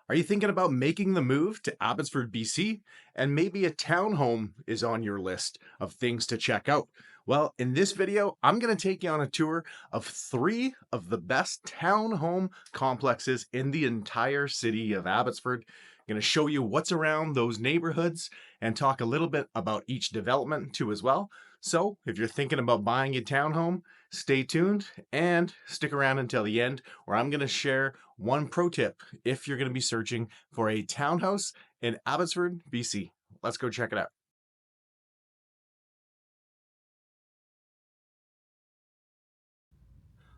Are you thinking about making the move to Abbotsford, BC? And maybe a townhome is on your list of things to check out. Well, in this video, I'm going to take you on a tour of 3 of the best townhome complexes in the entire city of Abbotsford. I'm going to show you what's around those neighborhoods and talk a little bit about each development too as well. So if you're thinking about buying a townhome, stay tuned and stick around until the end, where I'm going to share one pro tip if you're going to be searching for a townhouse in Abbotsford, BC. Let's go check it out.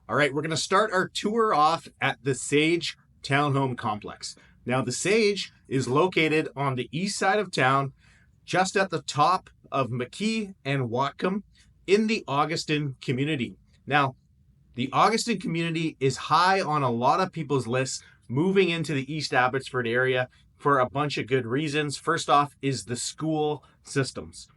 All right, we're going to start our tour off at the Sage Townhome Complex. Now, the Sage is located on the east side of town, just at the top of Mckee and Whatcom in the Auguston community. Now, the Auguston community is high on a lot of people's lists moving into the East Abbotsford area for a bunch of good reasons. First off is the school systems.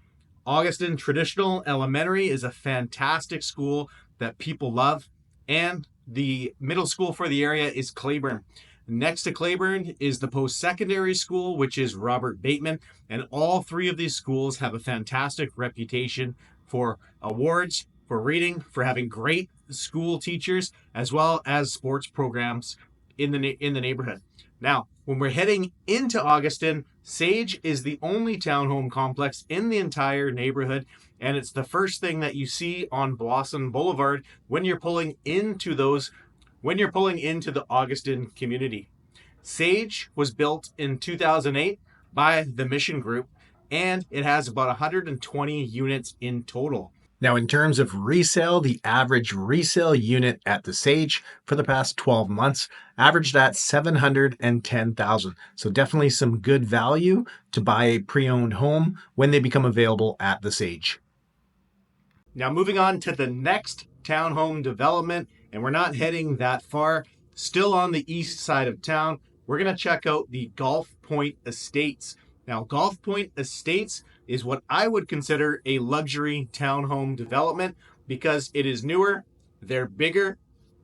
Auguston Traditional Elementary is a fantastic school that people love, and the middle school for the area is Claiborne. Next to Claiborne is the post-secondary school, which is Robert Bateman, and all 3 of these schools have a fantastic reputation for awards, for reading, for having great school teachers, as well as sports programs in the neighborhood. Now, when we're heading into Auguston, Sage is the only townhome complex in the entire neighborhood, and it's the first thing that you see on Blossom Boulevard when you're pulling into the Auguston community. Sage was built in 2008 by the Mission Group, and it has about 120 units in total. Now, in terms of resale, the average resale unit at the Sage for the past 12 months averaged at $710,000. So definitely some good value to buy a pre-owned home when they become available at the Sage. Now, moving on to the next townhome development, and we're not heading that far, still on the east side of town, we're going to check out the Golf Point Estates. Now, Golf Point Estates is what I would consider a luxury townhome development because it is newer, they're bigger,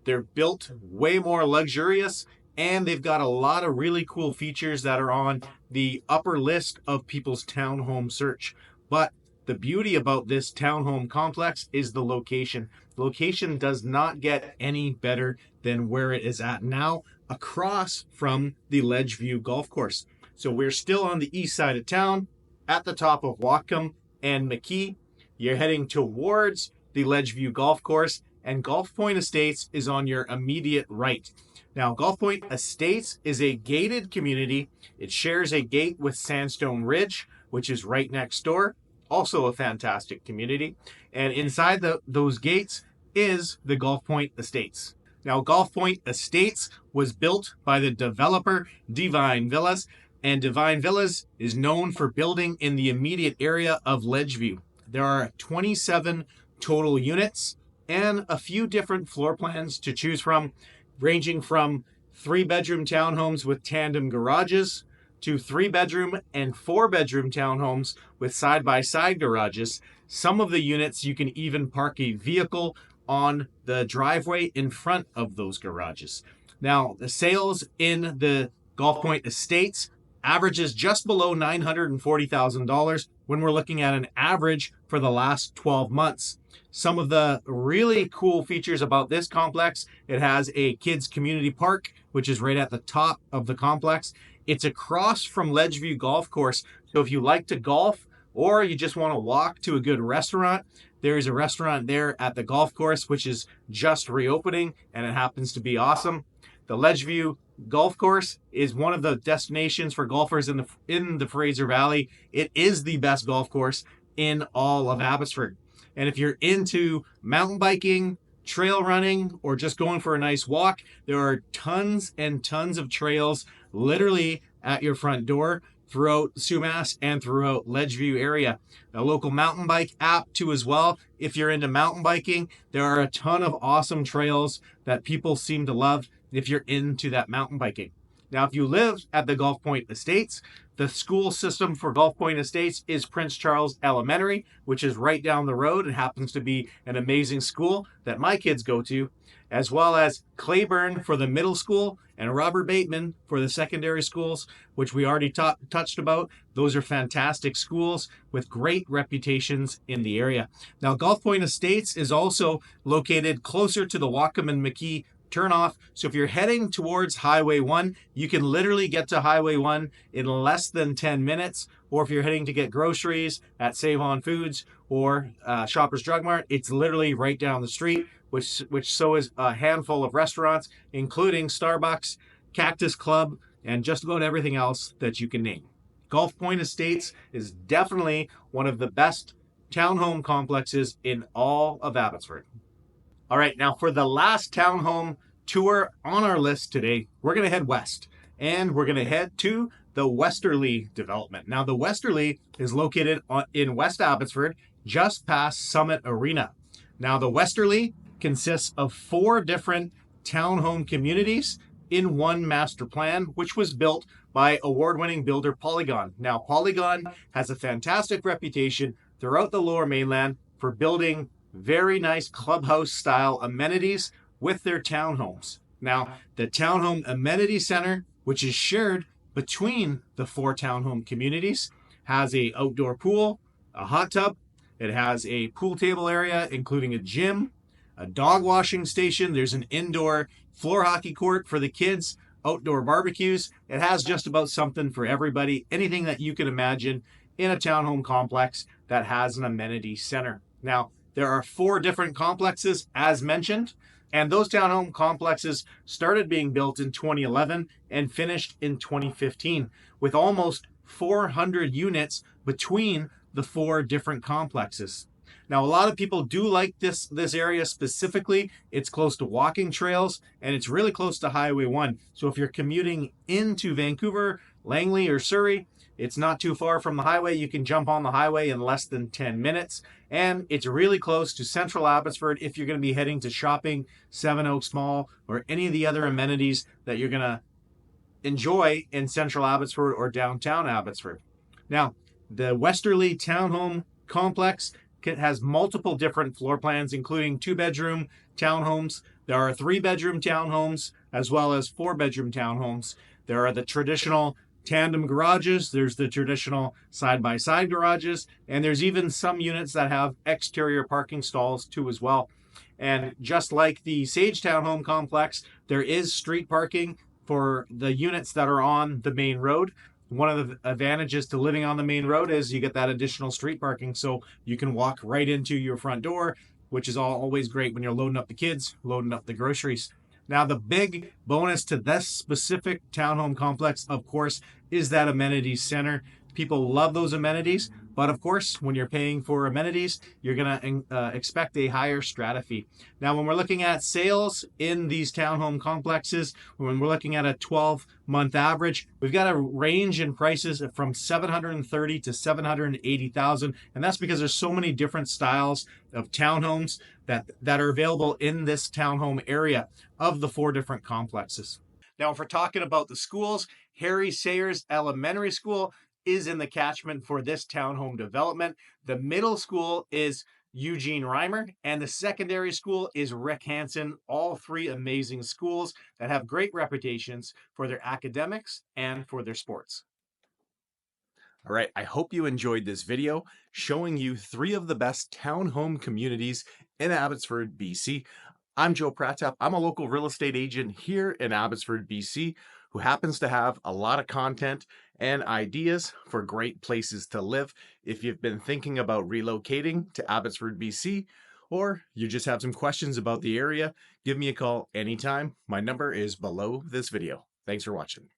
they're built way more luxurious, and they've got a lot of really cool features that are on the upper list of people's townhome search. But the beauty about this townhome complex is the location. The location does not get any better than where it is at now, across from the Ledgeview Golf Course. So we're still on the east side of town, at the top of Whatcom and Mckee. You're heading towards the Ledgeview Golf Course, and Golf Point Estates is on your immediate right. Now, Golf Point Estates is a gated community. It shares a gate with Sandstone Ridge, which is right next door. Also a fantastic community. And inside those gates is the Golf Point Estates. Now, Golf Point Estates was built by the developer Divine Villas, and Divine Villas is known for building in the immediate area of Ledgeview. There are 27 total units and a few different floor plans to choose from, ranging from 3-bedroom townhomes with tandem garages to 3-bedroom and 4-bedroom townhomes with side-by-side garages. Some of the units you can even park a vehicle on the driveway in front of those garages. Now, the sales in the Golf Point Estates averages just below $940,000 when we're looking at an average for the last 12 months. Some of the really cool features about this complex: it has a kids community park, which is right at the top of the complex. It's across from Ledgeview Golf Course, so if you like to golf or you just want to walk to a good restaurant, there is a restaurant there at the golf course, which is just reopening, and it happens to be awesome. The Ledgeview Golf Course is one of the destinations for golfers in the Fraser Valley. It is the best golf course in all of Abbotsford. And if you're into mountain biking, trail running, or just going for a nice walk, there are tons and tons of trails literally at your front door throughout Sumas and throughout Ledgeview area. A local mountain bike app too as well. If you're into mountain biking, there are a ton of awesome trails that people seem to love if you're into that mountain biking. Now, if you live at the Golf Point Estates, the school system for Golf Point Estates is Prince Charles Elementary, which is right down the road. It happens to be an amazing school that my kids go to, as well as Claiborne for the middle school and Robert Bateman for the secondary schools, which we already touched about. Those are fantastic schools with great reputations in the area. Now, Gulf Point Estates is also located closer to the Whatcom and Mckee turnoff. So if you're heading towards Highway 1, you can literally get to Highway 1 in less than 10 minutes. Or if you're heading to get groceries at Save On Foods or Shoppers Drug Mart, it's literally right down the street, which so is a handful of restaurants, including Starbucks, Cactus Club, and just about everything else that you can name. Gulf Point Estates is definitely one of the best townhome complexes in all of Abbotsford. All right, now for the last townhome tour on our list today, we're going to head west, and we're going to head to the Westerly development. Now, the Westerly is located in West Abbotsford, just past Summit Arena. Now, the Westerly consists of 4 different townhome communities in one master plan, which was built by award-winning builder Polygon. Now, Polygon has a fantastic reputation throughout the Lower Mainland for building very nice clubhouse-style amenities with their townhomes. Now, the Townhome Amenity Center, which is shared between the 4 townhome communities, has an outdoor pool, a hot tub. It has a pool table area, including a gym, a dog washing station. There's an indoor floor hockey court for the kids, outdoor barbecues. It has just about something for everybody, anything that you can imagine in a townhome complex that has an amenity center. Now, there are 4 different complexes, as mentioned, and those townhome complexes started being built in 2011 and finished in 2015, with almost 400 units between the 4 different complexes. Now, a lot of people do like this area specifically. It's close to walking trails, and it's really close to Highway 1. So if you're commuting into Vancouver, Langley, or Surrey, it's not too far from the highway. You can jump on the highway in less than 10 minutes. And it's really close to Central Abbotsford if you're going to be heading to shopping, Seven Oaks Mall, or any of the other amenities that you're going to enjoy in Central Abbotsford or downtown Abbotsford. Now, the Westerly Townhome Complex has multiple different floor plans, including 2-bedroom townhomes. There are 3-bedroom townhomes, as well as 4-bedroom townhomes. There are the traditional tandem garages, there's the traditional side-by-side garages, and there's even some units that have exterior parking stalls too as well. And just like the Sage Townhome Complex, there is street parking for the units that are on the main road. One of the advantages to living on the main road is you get that additional street parking, so you can walk right into your front door, which is always great when you're loading up the kids, loading up the groceries. Now, the big bonus to this specific townhome complex, of course, is that amenities center. People love those amenities, but of course, when you're paying for amenities, you're going to expect a higher strata fee. Now, when we're looking at sales in these townhome complexes, when we're looking at a 12-month average, we've got a range in prices from $730,000 to $780,000, and that's because there's so many different styles of townhomes that are available in this townhome area of the 4 different complexes. Now, if we're talking about the schools, Harry Sayers Elementary School is in the catchment for this townhome development. The middle school is Eugene Reimer, and the secondary school is Rick Hansen. All 3 amazing schools that have great reputations for their academics and for their sports. All right, I hope you enjoyed this video showing you 3 of the best townhome communities in Abbotsford, BC. I'm Joe Pratap. I'm a local real estate agent here in Abbotsford, BC, who happens to have a lot of content and ideas for great places to live. If you've been thinking about relocating to Abbotsford, BC, or you just have some questions about the area, give me a call anytime. My number is below this video. Thanks for watching.